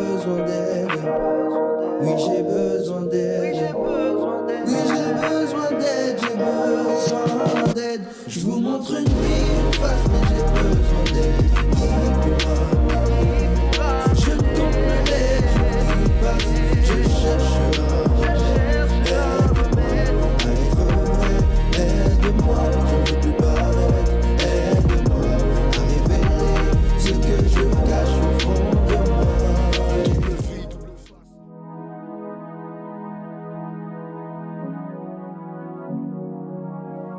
besoin d'aide. Oui, j'ai besoin d'aide. Oui, j'ai besoin d'aide, j'ai besoin d'aide. Je vous montre une vie en face, mais j'ai besoin d'aide. Qui pourra m'aider? Je ne compte plus les jours qui passent. Je cherche un remède. À être vrai, aide-moi, je ne veux plus paraître. Aide-moi à révéler ce que je cache au fond de moi.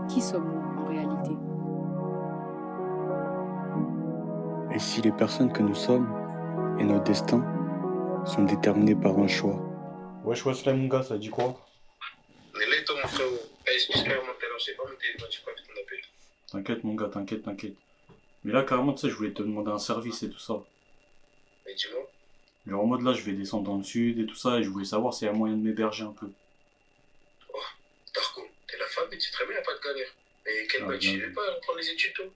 Qui sommes-nous en réalité? Et si les personnes que nous sommes et notre destin sont déterminés par un choix? Wesh, mon gars, ça dit quoi? Mais là, toi, mon frère, excuse-moi, tout à l'heure, j'ai pas mon téléphone, j'ai pas vu ton appel. T'inquiète, mon gars, t'inquiète. Mais là, carrément, tu sais, je voulais te demander un service et tout ça. Mais dis-moi. Genre, en mode là, je vais descendre dans le sud et tout ça, et je voulais savoir s'il y a moyen de m'héberger un peu. Oh, Darko, t'es la femme et tu sais très bien, y'a pas de galère. Mais quelle bague, tu veux pas reprendre les études, toi?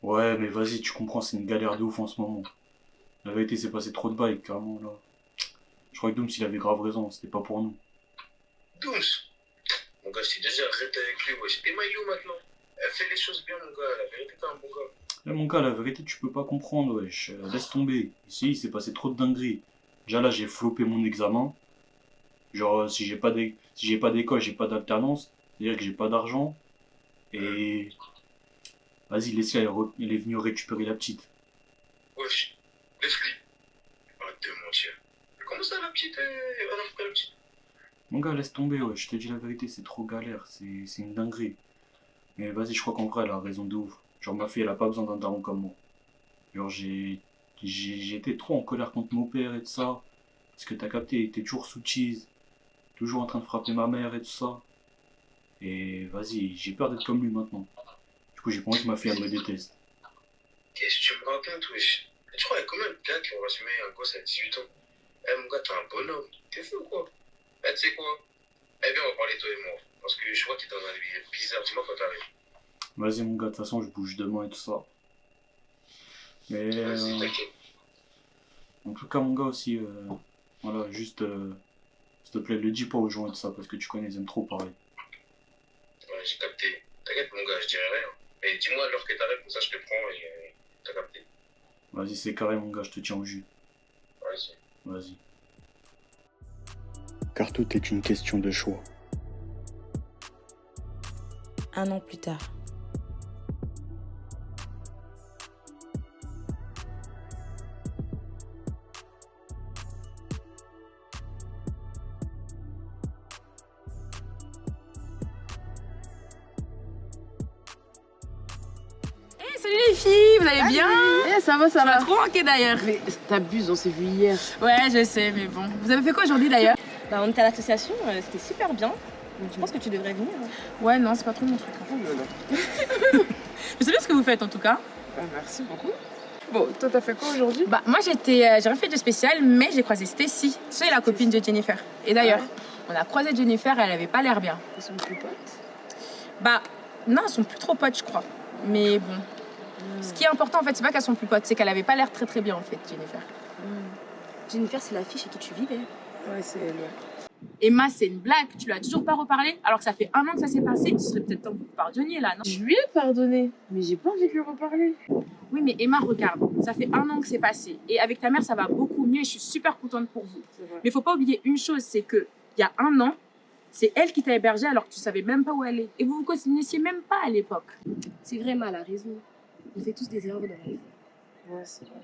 Ouais, mais vas-y, tu comprends, c'est une galère de ouf en ce moment. La vérité, c'est passé trop de bails, carrément, là. Je crois que Dooms, il avait grave raison, c'était pas pour nous. Dooms? Mon gars, je t'ai déjà arrêté avec lui, wesh. Emma, il est où maintenant? Elle fait les choses bien, mon gars, la vérité, t'es un bon gars. Eh mon gars, la vérité, tu peux pas comprendre, wesh. Laisse tomber. Ici, il s'est passé trop de dingueries. Déjà là, j'ai flopé mon examen. Genre, si j'ai pas d'école, j'ai pas d'alternance. C'est-à-dire que j'ai pas d'argent. Et... Vas-y, laisse-la, il est venu récupérer la petite. Wesh, laisse-lui. Arrête de mentir. Mais comment ça, la petite, elle a récupéré la petite? Mon gars, laisse tomber, ouais. Je te dis la vérité, c'est trop galère. C'est une dinguerie. Mais vas-y, je crois qu'en vrai, elle a raison de ouf. Genre, ma fille, elle a pas besoin d'un daron comme moi. Genre, j'ai été trop en colère contre mon père et tout ça. Parce que t'as capté, il était toujours sous cheese. Toujours en train de frapper ma mère et tout ça. Et vas-y, j'ai peur d'être comme lui maintenant. Du coup, j'ai pas envie que ma fille, elle me déteste. Qu'est-ce que tu me racontes, wesh? Et tu crois, il y a combien de gars qui ont assumé un gosse à 18 ans? Eh, mon gars, t'es un bonhomme. T'es fou, quoi? Eh, tu sais quoi? Eh bien, on va parler toi et moi. Parce que je vois que t'es dans un délire bizarre. Dis-moi quand t'arrives. Vas-y, mon gars, de toute façon, je bouge demain et tout ça. Mais... Vas-y, t'inquiète. En tout cas, mon gars aussi, voilà, juste, s'il te plaît, le dis pas aux gens et tout ça, parce que tu connais, ils aiment trop parler. Ouais, j'ai capté. T'inquiète, mon gars, je dirai rien. Mais dis-moi l'heure que t'arrives, comme ça je te prends et t'as capté. Vas-y, c'est carré, mon gars, je te tiens au jus. Vas-y. Vas-y. Car tout est une question de choix. Un an plus tard. Salut les filles, vous allez bien? Ça va, ça Ça va. va trop manqué d'ailleurs. Mais t'abuses, on s'est vu hier. Ouais, je sais, mais bon. Vous avez fait quoi aujourd'hui d'ailleurs? Bah, on était à l'association, c'était super bien. Je pense que tu devrais venir. Ouais, non, c'est pas trop mon truc. Oh là là. Mais c'est bien ce que vous faites en tout cas. Bah, merci beaucoup. Bon, toi, t'as fait quoi aujourd'hui? Bah, moi j'ai rien fait de spécial, mais j'ai croisé Stacy. C'est la copine de Jennifer. Et d'ailleurs, on a croisé Jennifer, elle avait pas l'air bien. Ils sont plus potes. Bah, non, elles sont plus trop potes, je crois. Mais bon. Ce qui est important en fait, c'est pas qu'elles sont plus potes, c'est qu'elle avait pas l'air très très bien en fait, Jennifer. Jennifer, c'est la fille chez qui tu vivais. Ouais, c'est elle, ouais. Emma, c'est une blague, tu lui as toujours pas reparlé, alors que ça fait 1 an que ça s'est passé. Ce serait peut-être temps que vous pardonniez là, non? Je lui ai pardonné, mais j'ai pas envie de lui reparler. Oui, mais Emma, regarde, ça fait 1 an que c'est passé. Et avec ta mère, ça va beaucoup mieux et je suis super contente pour vous. C'est vrai. Mais faut pas oublier une chose, c'est que il y a 1 an, c'est elle qui t'a hébergée alors que tu savais même pas où elle est. Et vous vous connaissiez même pas à l'époque. C'est vrai, elle a raison. On fait tous des erreurs dans la vie. Ouais, c'est vrai.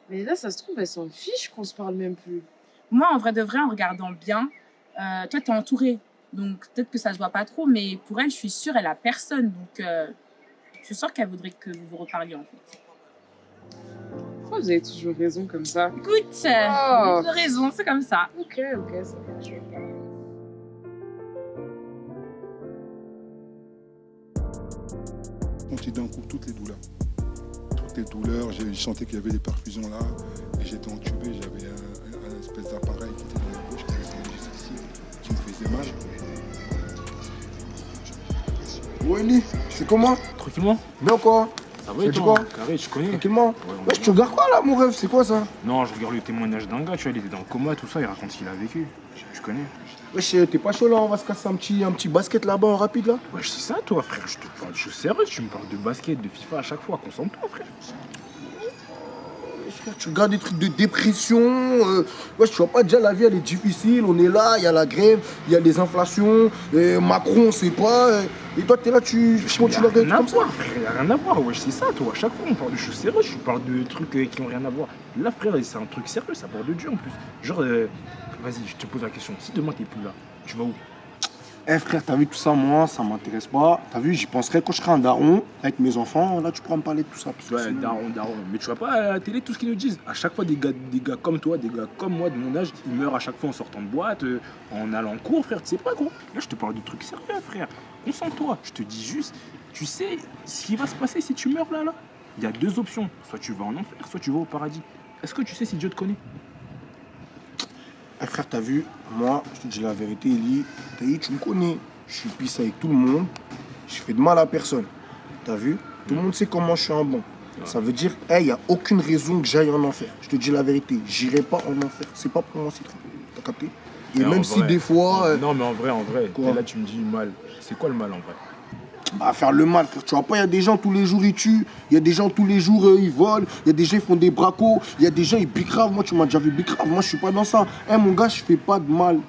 Mais là, ça se trouve, elle s'en fiche qu'on se parle même plus. Moi, en vrai de vrai, en regardant bien, toi, t'es entourée. Donc peut-être que ça se voit pas trop, mais pour elle, je suis sûre, elle a personne. Donc je suis sûre qu'elle voudrait que vous vous reparliez en fait. Pourquoi vous avez toujours raison comme ça? Écoute, tu as raison, c'est comme ça. Ok, ça va, je vais pas. Compté d'un coup toutes les douleurs. Toutes les douleurs, j'ai senti qu'il y avait des perfusions là, et j'étais entubé, j'avais un espèce d'appareil qui était dans la bouche, qui était juste ici, qui me faisait mal. Ouais, Ni, c'est comment? Tranquillement. Bien quoi? Ça va Ça et dit toi quoi? Carré, tu connais? Tranquillement. Ouais, Wesh, tu regardes quoi là, mon rêve? C'est quoi ça? Non, je regarde le témoignage d'un gars, tu vois, il était dans le coma, tout ça, il raconte ce qu'il a vécu. Tu connais? Wesh, t'es pas chaud là? On va se casser un petit basket là-bas en rapide là? Wesh, c'est ça toi, frère. Je te parle de choses sérieuses, tu me parles de basket, de FIFA à chaque fois. Concentre-toi, frère. Wesh, frère, tu regardes des trucs de dépression. Wesh, tu vois pas déjà la vie elle est difficile. On est là, il y a la grève, il y a les inflations. Macron, on sait pas. Et toi, t'es là, tu continues à regarder comme ça? Il n'y a rien à voir, wesh, c'est ça, toi. À chaque fois, on parle de choses sérieuses, je parle de trucs qui n'ont rien à voir. Là, frère, c'est un truc sérieux, ça parle de Dieu en plus. Genre, vas-y, je te pose la question. Si demain t'es plus là, tu vas où? Eh frère, t'as vu tout ça, moi, ça m'intéresse pas. T'as vu, j'y penserai quand je serai un daron avec mes enfants. Là, tu pourras me parler de tout ça. Parce que Ouais, sinon- daron. Mais tu vois pas à la télé tout ce qu'ils nous disent. À chaque fois, des gars comme toi, des gars comme moi de mon âge, ils meurent à chaque fois en sortant de boîte, en allant en cours, frère. Tu sais pas, gros. Là, je te parle de trucs sérieux, frère. Concentre-toi. Je te dis juste, tu sais ce qui va se passer si tu meurs là. Il y a deux options. Soit tu vas en enfer, soit tu vas au paradis. Est-ce que tu sais si Dieu te connaît? Eh frère, t'as vu, moi, je te dis la vérité, Eli, t'as vu, tu me connais. Je suis pisse avec tout le monde. Je fais de mal à personne. T'as vu? Tout le monde sait comment je suis un bon. Ça veut dire, il n'y a aucune raison que j'aille en enfer. Je te dis la vérité, j'irai pas en enfer. C'est pas pour moi, c'est trop. T'as capté? Et Mais en même si vrai, des fois. Non, mais en vrai, Quoi? là, tu me dis mal. C'est quoi le mal en vrai? À faire le mal, frère. Tu vois pas, il y a des gens tous les jours ils tuent, il y a des gens tous les jours ils volent, il y a des gens ils font des bracos, il y a des gens ils bicravent. Moi, tu m'as déjà vu bicrave, moi je suis pas dans ça. Eh mon gars, je fais pas de mal,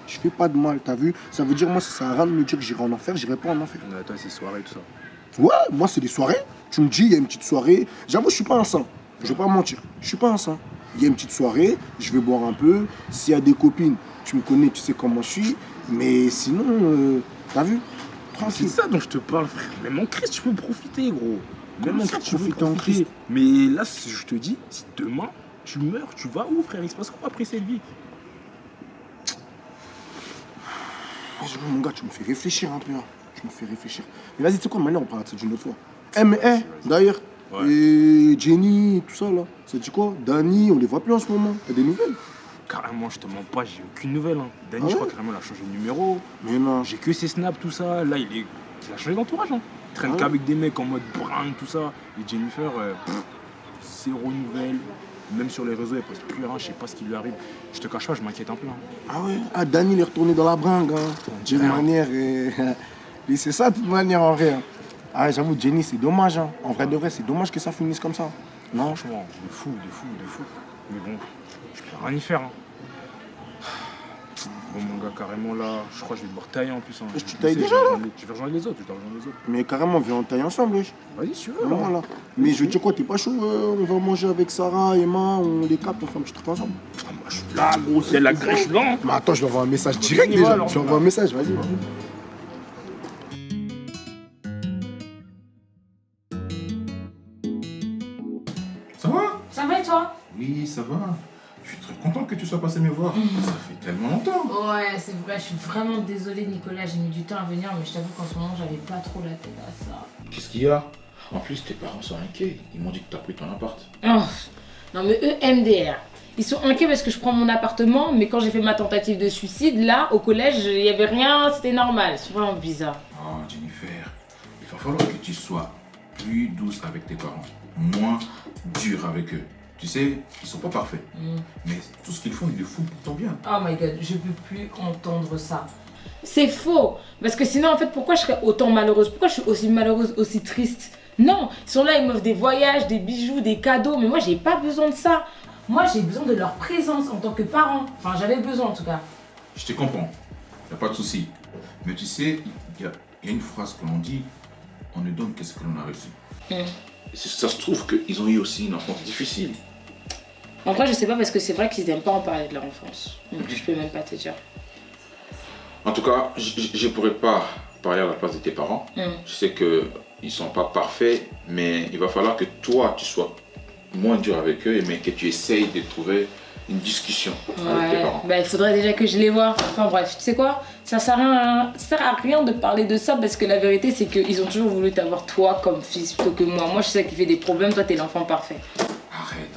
t'as vu? Ça veut dire, moi, ça sert à rien de me dire que j'irai en enfer, j'irai pas en enfer. Toi, c'est soirée, tout ça. Ouais, moi c'est des soirées. Tu me dis, il y a une petite soirée. J'avoue, je suis pas un saint. Je vais pas mentir. Je suis pas un saint. Il y a une petite soirée, je vais boire un peu. S'il y a des copines, tu me connais, tu sais comment je suis. Mais sinon, t'as vu? C'est Tranquille. ça dont je te parle, frère. Même en Christ, tu peux profiter, gros. Même Comment en ça, Christ, tu peux profiter en profiter. Christ? Mais là, je te dis, si demain, tu meurs, tu vas où, frère? Il se passe quoi après cette vie? Mon gars, tu me fais réfléchir un peu. Hein. Tu me fais réfléchir. Mais vas-y, tu sais quoi, maintenant on parle de ça d'une autre fois. Eh, mais d'ailleurs, Ouais. et Jenny, tout ça là, ça dit quoi? Dani, on les voit plus en ce moment. T'as des nouvelles? Carrément, je te mens pas, j'ai aucune nouvelle. Hein. Dani, Ah ouais? je crois carrément, il a changé de numéro. Mais non. J'ai que ses snaps, tout ça. Là, il a changé d'entourage. Hein. Il traîne Ah ouais? qu'avec des mecs en mode brun, tout ça. Et Jennifer, zéro nouvelle. Même sur les réseaux, elle poste plus rien, je sais pas ce qui lui arrive. Je te cache pas, je m'inquiète un peu. Hein. Ah ouais? Ah, Dani, il est retourné dans la bringue. Hein. De toute manière, et c'est ça de toute manière en vrai. Hein. Ah, j'avoue, Jenny, c'est dommage. Hein. En vrai de vrai, c'est dommage que ça finisse comme ça. Non? Franchement, de fou. Mais bon, je peux rien y faire. Hein. Bon, mon gars, carrément là, je crois que je vais devoir tailler en plus. Hein. Tu tailles déjà, là? Je vais rejoindre les autres, Mais carrément, viens, on taille ensemble, wesh. Vas-y, si tu veux. Voilà. Là. Mais je veux dire quoi, t'es pas chaud? On va manger avec Sarah, Emma, on les capte, on fait un petit truc ensemble. Ah, moi, je suis là, gros, c'est la grèche, je suis là. Hein. Mais attends, je lui envoie un message direct On y va, déjà. alors. Je lui envoie un message, vas-y. Ça va? Ça va et toi? Oui, ça va. Je suis très content que tu sois passé me voir. Ça fait tellement longtemps. Ouais, c'est vrai, je suis vraiment désolée Nicolas, j'ai mis du temps à venir, mais je t'avoue qu'en ce moment j'avais pas trop la tête à ça. Qu'est-ce qu'il y a? En plus, tes parents sont inquiets. Ils m'ont dit que t'as pris ton appart. Oh, non mais eux, MDR. Ils sont inquiets parce que je prends mon appartement, mais quand j'ai fait ma tentative de suicide, là, au collège, il y avait rien, c'était normal. C'est vraiment bizarre. Oh, Jennifer, il va falloir que tu sois plus douce avec tes parents. Moins dur avec eux. Tu sais, ils sont pas parfaits. Mais tout ce qu'ils font, ils le font pour ton bien. Oh my god, je peux plus entendre ça. C'est faux. Parce que sinon, en fait, pourquoi je serais autant malheureuse? Pourquoi je suis aussi malheureuse, aussi triste? Non, ils sont là, ils m'offrent des voyages, des bijoux, des cadeaux, mais moi, j'ai pas besoin de ça. Moi, j'ai besoin de leur présence en tant que parent. Enfin, j'avais besoin en tout cas. Je te comprends. Y a pas de souci. Mais tu sais, il y a une phrase que l'on dit, on ne donne que ce que l'on a reçu. Ça se trouve qu'ils ont eu aussi une enfance difficile. En vrai, je sais pas parce que c'est vrai qu'ils n'aiment pas en parler de leur enfance. Donc, je peux même pas te dire. En tout cas, je pourrais pas parler à la place de tes parents. Je sais qu'ils sont pas parfaits, mais il va falloir que toi, tu sois moins dur avec eux, mais que tu essayes de trouver une discussion avec tes parents. Bah, il faudrait déjà que je les vois. Enfin bref, tu sais quoi? Ça sert à rien de parler de ça parce que la vérité, c'est qu'ils ont toujours voulu t'avoir toi comme fils plutôt que moi. Moi, je sais qu'il fait des problèmes, toi, t'es l'enfant parfait. Arrête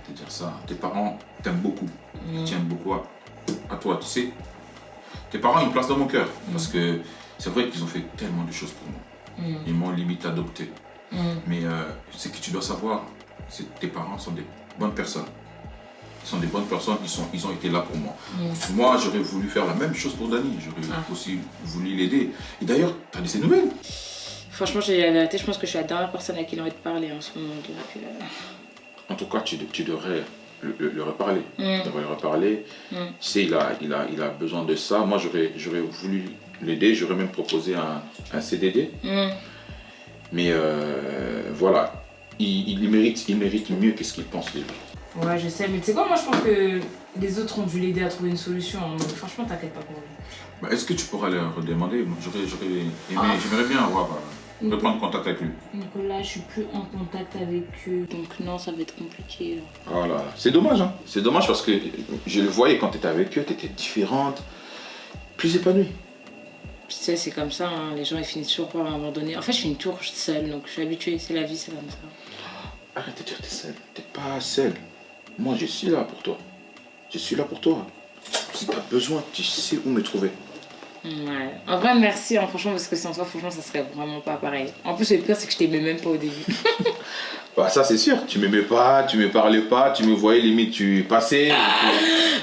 de dire ça. Tes parents t'aiment beaucoup. Ils tiennent beaucoup à toi, tu sais. Tes parents ont une place dans mon cœur parce que c'est vrai qu'ils ont fait tellement de choses pour moi. Ils m'ont limite adopté. Mais ce que tu dois savoir, c'est que tes parents sont des bonnes personnes. Ils sont des bonnes personnes, ils ont été là pour moi. Moi, j'aurais voulu faire la même chose pour Dani. J'aurais aussi voulu l'aider. Et d'ailleurs, tu as de ses nouvelles? Franchement, j'ai la vérité, je pense que je suis la dernière personne à qui il a envie de parler en ce moment. Donc, En tout cas, tu devrais le reparler. Tu devrais le reparler. Tu sais, il a besoin de ça. Moi, j'aurais voulu l'aider. J'aurais même proposé un CDD. Mais voilà, il mérite mieux que ce qu'il pense de lui. Ouais, je sais, mais tu sais quoi, moi je pense que les autres ont dû l'aider à trouver une solution. Donc franchement, t'inquiète pas pour lui. Bah, est-ce que tu pourras le redemander? J'aimerais bien reprendre contact avec lui. Nicolas, je suis plus en contact avec eux, donc non, ça va être compliqué. Là. Voilà, c'est dommage, hein. C'est dommage parce que je le voyais quand tu étais avec eux, tu étais différente, plus épanouie. Tu sais, c'est comme ça, hein. Les gens ils finissent toujours par m'abandonner. En fait, je suis une tour seule, donc je suis habituée, c'est la vie, c'est comme ça. Arrête de dire que t'es seule, t'es pas seule. Moi, je suis là pour toi. Je suis là pour toi. Si t'as besoin, tu sais où me trouver. Ouais. En vrai, merci, hein, franchement, parce que sans toi, franchement, ça serait vraiment pas pareil. En plus, le pire, c'est que je t'aimais même pas au début. Bah, ça, c'est sûr. Tu m'aimais pas, tu me parlais pas, tu me voyais limite, tu passais.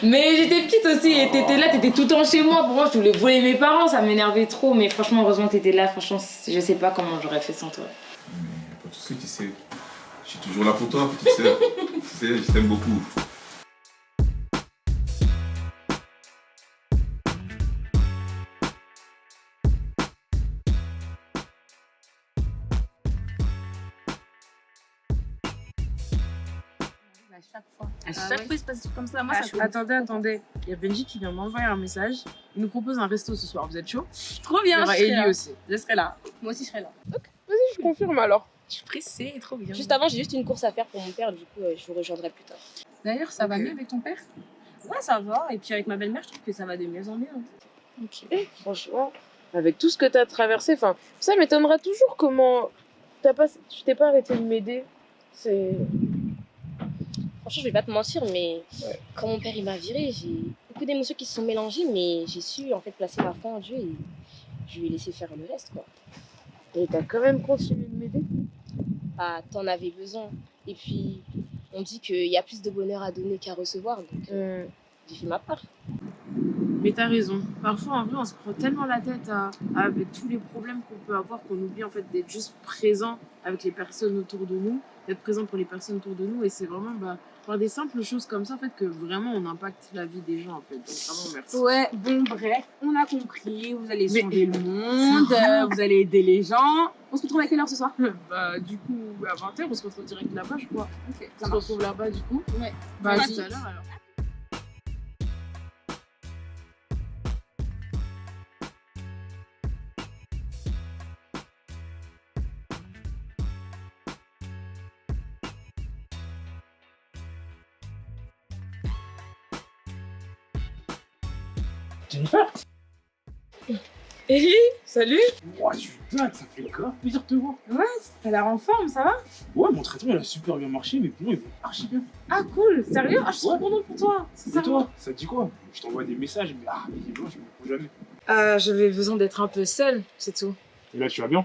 Mais j'étais petite aussi, et t'étais là, t'étais tout le temps chez moi. Pour moi, je voulais voler mes parents, ça m'énervait trop. Mais franchement, heureusement que t'étais là. Franchement, je sais pas comment j'aurais fait sans toi. Pas tout ce que tu sais. Je suis toujours là pour toi, petite sœur. Tu sais, je t'aime beaucoup. À chaque fois, il se passe des trucs comme ça. Moi, ça attendez. Il y a Benji qui vient m'envoyer un message. Il nous propose un resto ce soir. Vous êtes chaud? Trop bien. Il y aura Ellie aussi. Je serai là. Moi aussi, je serai là. Ok, vas-y, je confirme alors. Je suis pressée, trop bien. Juste avant, j'ai juste une course à faire pour mon père, du coup, je vous rejoindrai plus tard. D'ailleurs, ça va mieux avec ton père? Ouais, ça va. Et puis avec ma belle-mère, je trouve que ça va de mieux en mieux. Ok. Franchement, avec tout ce que t'as traversé, enfin, ça m'étonnera toujours comment tu t'es pas arrêté de m'aider. C'est... Franchement, je vais pas te mentir, mais quand mon père il m'a viré, j'ai beaucoup d'émotions qui se sont mélangées, mais j'ai su en fait placer ma foi en Dieu et je lui ai laissé faire le reste, quoi. Et t'as quand même continué de m'aider? Ah, t'en avais besoin. Et puis, on dit qu'il y a plus de bonheur à donner qu'à recevoir, donc j'ai fait ma part. Mais t'as raison. Parfois, en vrai, on se prend tellement la tête avec tous les problèmes qu'on peut avoir qu'on oublie en fait d'être juste présent avec les personnes autour de nous, d'être présent pour les personnes autour de nous. Et c'est vraiment par des simples choses comme ça en fait que vraiment on impacte la vie des gens en fait. Donc vraiment merci. Ouais, bon bref, on a compris. Vous allez changer le monde, vous allez aider les gens. On se retrouve à quelle heure ce soir? Bah du coup à 20h on se retrouve direct là-bas je crois. Ok, On se retrouve là-bas du coup. Ouais. Bah à Vas-y. tout à l'heure alors. Jennifer? Ellie, salut. Ouah, je suis dingue, ça fait grave plaisir de te voir. Ouais, t'as l'air en forme, ça va? Ouais, mon traitement il a super bien marché, mais bon, il va archi bien. Ah cool, sérieux? Ah je suis trop contente pour toi. Et toi, ça te dit quoi? Je t'envoie des messages, mais moi je me retrouve jamais. J'avais besoin d'être un peu seule, c'est tout. Et là, tu vas bien?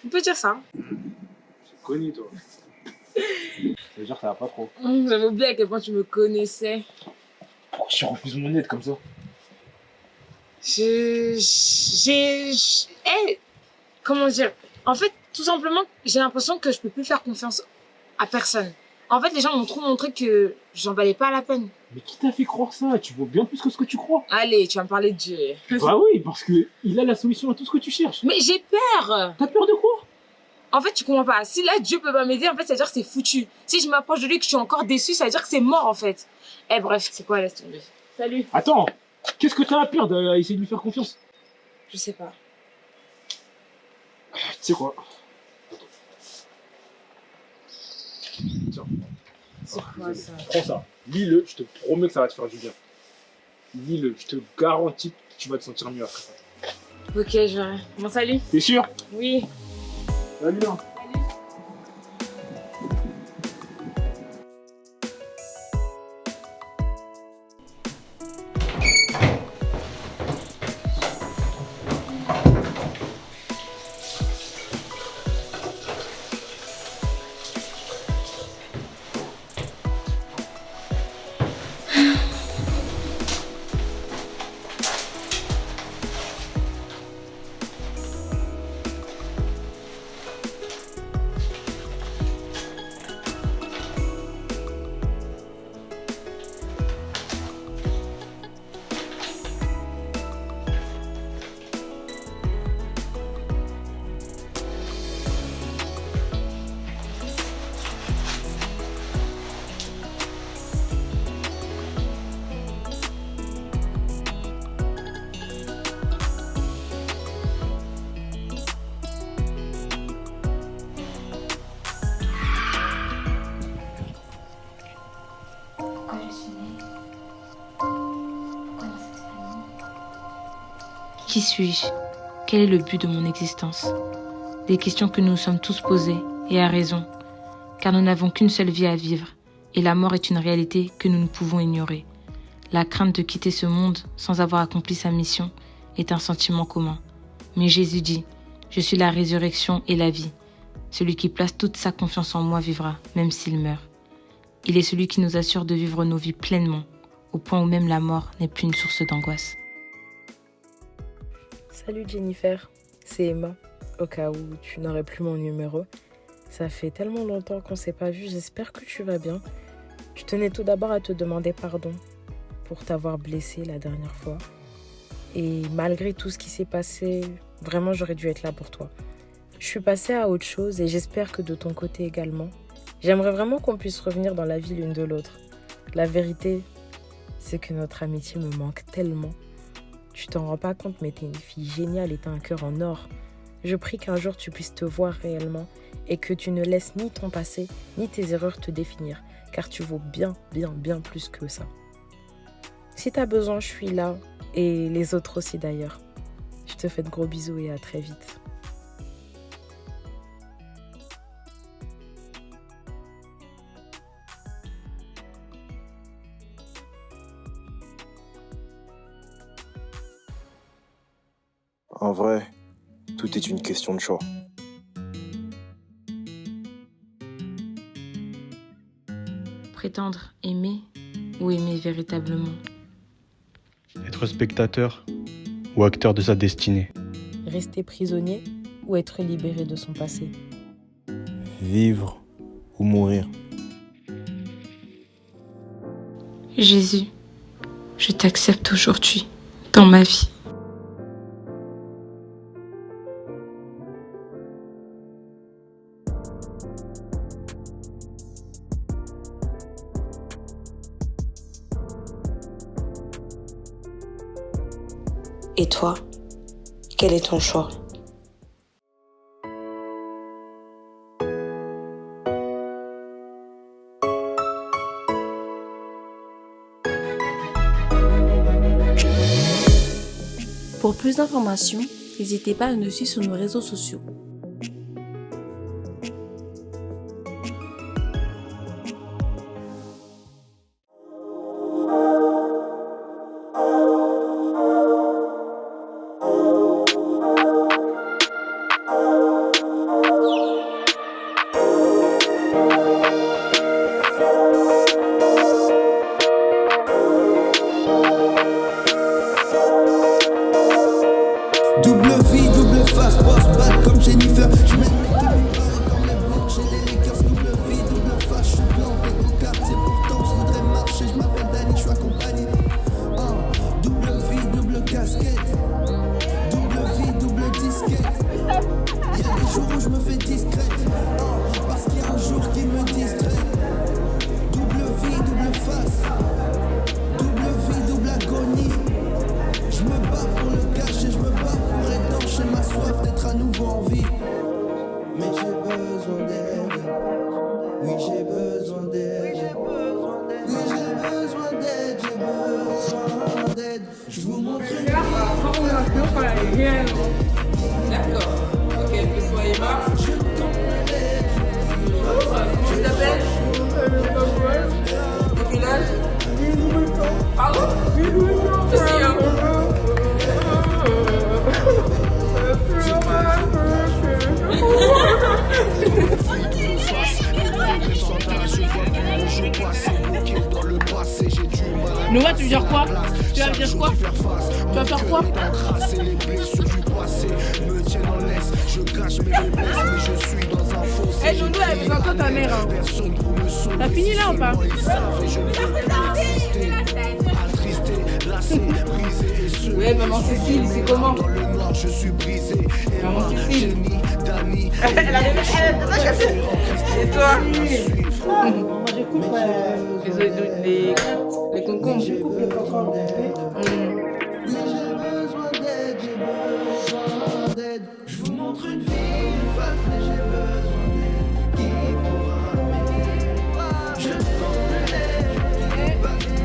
On peut dire ça. Je connais, toi. Ça veut dire que ça va pas trop. J'avais oublié à quel point tu me connaissais. Pourquoi tu refuses mon aide comme ça? Comment dire? En fait, tout simplement, j'ai l'impression que je peux plus faire confiance à personne. En fait, les gens m'ont trop montré que j'en valais pas la peine. Mais qui t'a fait croire ça? Tu vaux bien plus que ce que tu crois. Allez, tu vas me parler de Dieu. Bah oui, parce que il a la solution à tout ce que tu cherches. Mais j'ai peur! T'as peur de quoi? En fait, tu comprends pas. Si là, Dieu peut pas m'aider, en fait, ça veut dire que c'est foutu. Si je m'approche de lui et que je suis encore déçue, ça veut dire que c'est mort, en fait. Eh bref, c'est quoi, laisse tomber. Salut. Attends, qu'est-ce que t'as à perdre à essayer de lui faire confiance? Je sais pas. Tu sais quoi? Tiens. C'est quoi ça? Prends ça, lis-le, je te promets que ça va te faire du bien. Lis-le, je te garantis que tu vas te sentir mieux après ça. Ok, je vais. Bon, salut. T'es sûr? Oui. Salut, hein. Qui suis-je? Quel est le but de mon existence? Des questions que nous nous sommes tous posées, et à raison, car nous n'avons qu'une seule vie à vivre, et la mort est une réalité que nous ne pouvons ignorer. La crainte de quitter ce monde sans avoir accompli sa mission est un sentiment commun. Mais Jésus dit, « Je suis la résurrection et la vie. Celui qui place toute sa confiance en moi vivra, même s'il meurt. » Il est celui qui nous assure de vivre nos vies pleinement, au point où même la mort n'est plus une source d'angoisse. Salut Jennifer, c'est Emma, au cas où tu n'aurais plus mon numéro. Ça fait tellement longtemps qu'on ne s'est pas vu, j'espère que tu vas bien. Je tenais tout d'abord à te demander pardon pour t'avoir blessée la dernière fois. Et malgré tout ce qui s'est passé, vraiment j'aurais dû être là pour toi. Je suis passée à autre chose et j'espère que de ton côté également. J'aimerais vraiment qu'on puisse revenir dans la vie l'une de l'autre. La vérité, c'est que notre amitié me manque tellement. Tu t'en rends pas compte, mais t'es une fille géniale et t'as un cœur en or. Je prie qu'un jour tu puisses te voir réellement et que tu ne laisses ni ton passé, ni tes erreurs te définir, car tu vaux bien, bien, bien plus que ça. Si t'as besoin, je suis là, et les autres aussi d'ailleurs. Je te fais de gros bisous et à très vite. En vrai, tout est une question de choix. Prétendre aimer ou aimer véritablement? Être spectateur ou acteur de sa destinée? Rester prisonnier ou être libéré de son passé? Vivre ou mourir? Jésus, je t'accepte aujourd'hui dans ma vie. Et toi, quel est ton choix? Pour plus d'informations, n'hésitez pas à nous suivre sur nos réseaux sociaux. Double vie, double face, boss bad comme Jennifer. Je mets comme les blocs chez les Lakers. Double vie, double face, je suis blanc et au quartier. Pourtant je voudrais marcher, je m'appelle Danny, je suis accompagné. Double vie, double casquette. Double vie, double disquette. Y'a des jours où je me fais discrète. Parce qu'il y a un jour qui me distrait. Double vie, double face. Double vie, double agonie. Je me bats pour le cash et je me bats pour étancher ma soif d'être à nouveau en vie. Mais j'ai besoin d'aide. Oui, j'ai besoin d'aide. Oui, j'ai besoin d'aide. J'ai besoin d'aide. Je vous montre une vie. D'accord. Ok, fais-toi Emma. Tu t'appelles? De quel âge? 18 ans. Pardon? 18 ans. Aussi, hein? Noah, tu veux dire quoi? Tu vas dire quoi? Tu vas faire quoi? Eh, Doudou, elle a besoin de ta mère. T'as fini là ou pas? Ouais, maman Cécile, c'est comment? Maman Cécile. Elle a cassé. Et toi? Moi j'ai coupé les concombres. J'ai coupé les concombres. Je vous montre une vie, une face, mais j'ai besoin d'aide. Qui pourra m'aider? Je tente de l'aide, qui passe.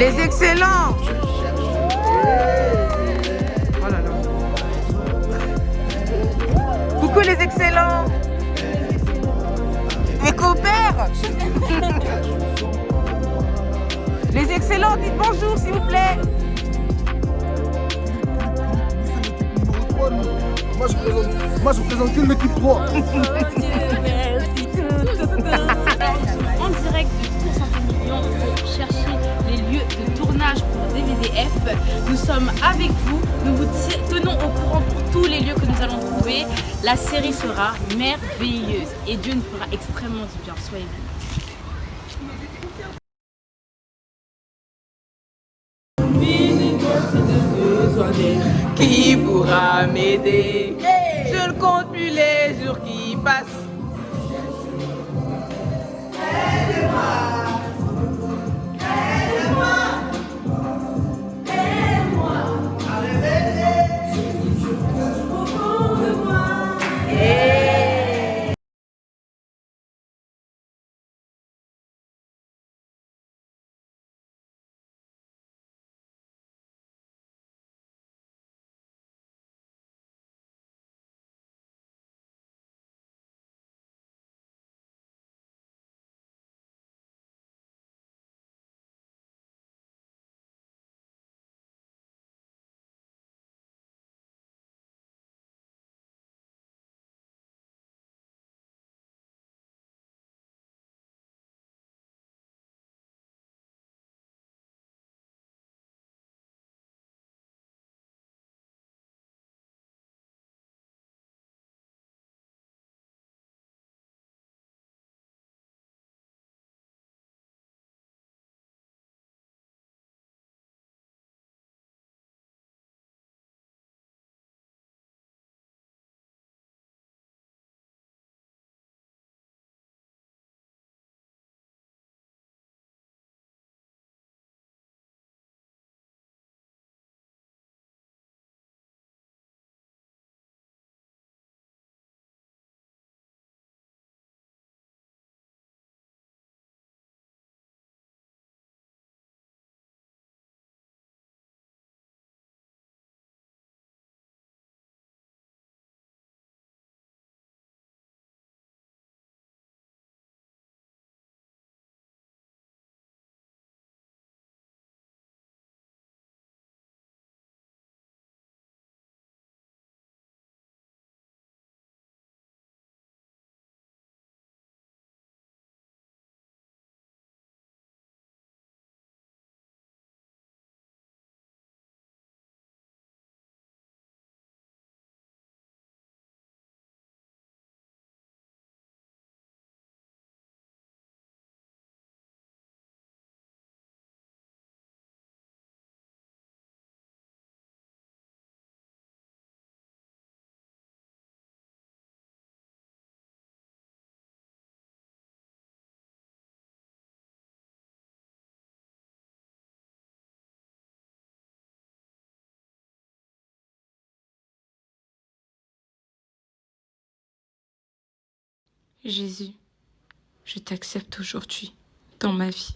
Les excellents. Oh là là. Coucou les excellents. Mes compères. Les excellents, dites bonjour s'il vous plaît. Moi je présente que l'équipe 3. En direct de Tour Saint-Émilion pour chercher les lieux de tournage pour DVDF. Nous sommes avec vous, nous vous tenons au courant pour tous les lieux que nous allons trouver. La série sera merveilleuse et Dieu nous fera extrêmement du bien. Soyez là. Qui pourra m'aider? Je ne compte plus les jours qui passent. Jésus, je t'accepte aujourd'hui dans ma vie.